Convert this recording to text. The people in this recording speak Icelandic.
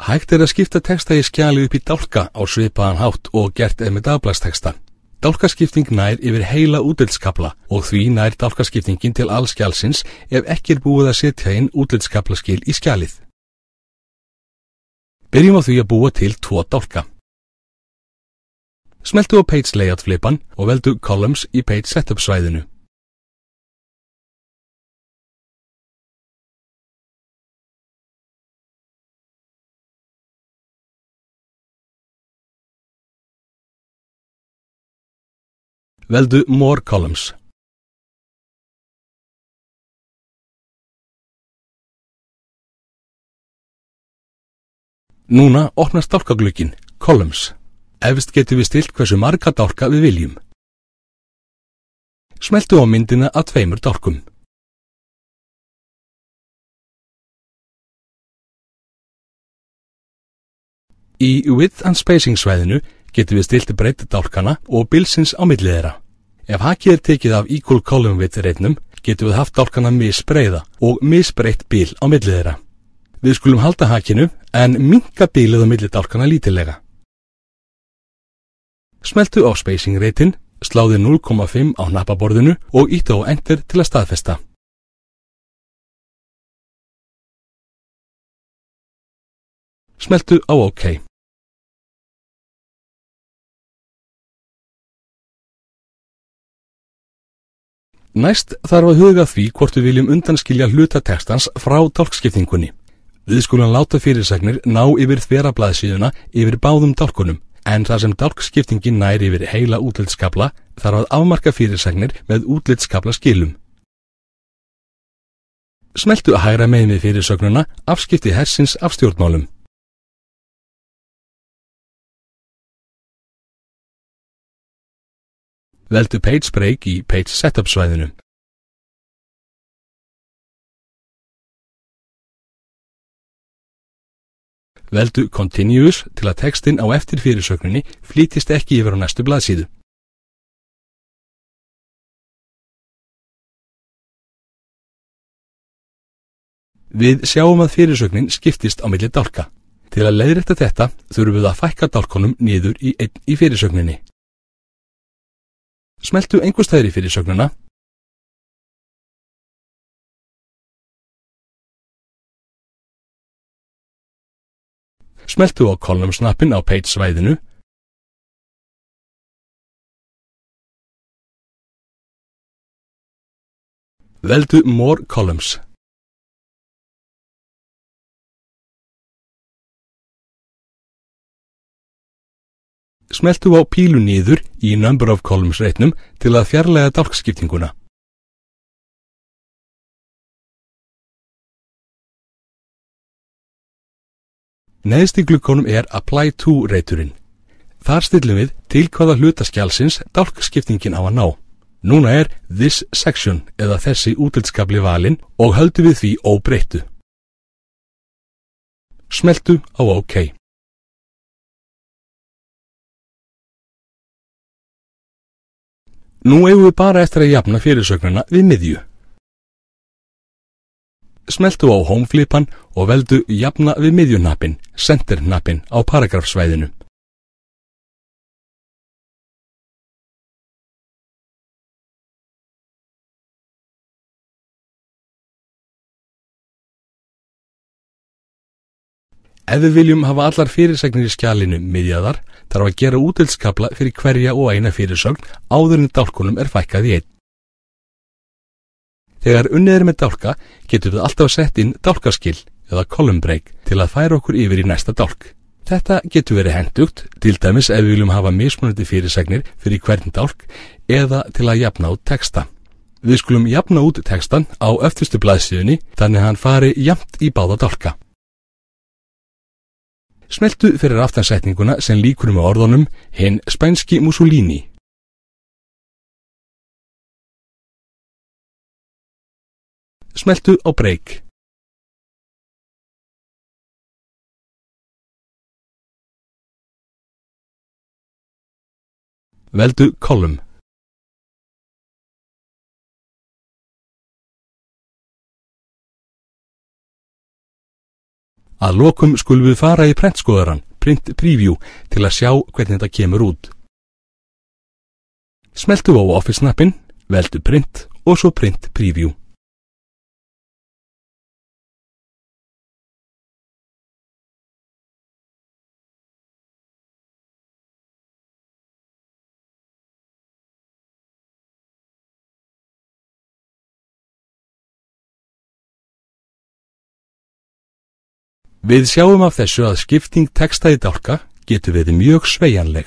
Hægt að skipta texta í skjali upp í dálka á svipaðan hátt og gert með dagblaðsteksta. Dálkaskipting nær yfir heila útlitskafla og því nær dálkaskiptingin til alls skjalsins ef ekki búið að setja inn útlitskaflaskil í skjalið. Byrjum á því að búa til 2 dálka. Smeltu á Page Layout flipan og veldu Columns í Page Setup svæðinu. Veldu More Columns. Núna opnast dálkaglugginn, Columns. Efst getum við stilt hversu marga dálka við viljum. Smeltu á myndina af 2 dálkum. Í Width and Spacing svæðinu getum við stilt breidd dálkana og bilsins á milli þeirra. Ef hakið tekið af Equal Column Width reitnum, getum við haft dálkana misbreiða og misbreitt bil á milli þeirra. Við skulum halda hakinu en minnka bilið á milli dálkana lítillega. Smeltu á Spacing reitin, sláðu 0,5 á hnappaborðinu og ýttu á Enter til að staðfesta. Smeltu á OK. Næst þarf að huga því hvort við viljum undanskilja hluta textans frá dálkskiptingunni. Við skulum láta fyrirsagnir ná yfir þvera blaðsíðuna yfir báðum dálkunum, en þar sem dálkskiptingin nær yfir heila útlitskafla þarf að afmarka fyrirsagnir með útlitskafla skilum. Smeltu að hægra megin við fyrirsögnuna afskipti hersins af stjórnmálum. Veldu Page Break í Page Setup svæðinu. Veldu Continuous til að textinn á eftir fyrirsögninni flýtist ekki yfir á næstu blaðsíðu. Við sjáum að fyrirsögnin skiptist á milli dálka. Til að leiðrétta þetta þurfum við að fækka dálkunum niður í einn í fyrirsögninni. Smeltu einhverstaðar í fyrirsögnuna. Smeltu á Columns-knappinn á Page svæðinu. Veldu More Columns. Smeltu á pílu niður í Number of Columns reitnum til að fjarlæga dálkskiptinguna. Neðst í gluggunum Apply to reiturinn. Þar stillum við til hvaða hluta skjalsins dálkskiptingin á að ná. Núna This section eða þessi útlitskafli valinn og höldum við því óbreyttu. Smeltu á OK. Nú eigum við bara eftir að jafna fyrirsögnuna við miðju. Smeltu á Home-flipan og veldu Jafna við miðju-hnappinn, Center-hnappinn á paragrafsvæðinu. Ef við viljum hafa allar fyrirsagnir í skjalinu miðjaðar, þarf að gera útlitskafla fyrir hverja og eina fyrirsögn áður en dálkunum fækkað í einn. Þegar unnið með dálka getum við alltaf sett inn dálkaskil eða column break til að færa okkur yfir í næsta dálk. Þetta getur verið hentugt, til dæmis ef við viljum hafa mismunandi fyrirsagnir fyrir hvern dálk eða til að jafna út texta. Við skulum jafna út textan á öftustu blaðsíðunni þannig að hann fari jafnt í báða dálka. Smeltu fyrir aftansetninguna sem líkur með orðunum hinn spænski Mussolini. Smeltu á break. Veldu column. Að lokum skulum við fara í prentskoðarann, Print Preview, til að sjá hvernig þetta kemur út. Smeltu á Office-knappinn, veldu Print og svo Print Preview. Við sjáum af þessu að skipting texta í dálka getur verið mjög sveigjanleg.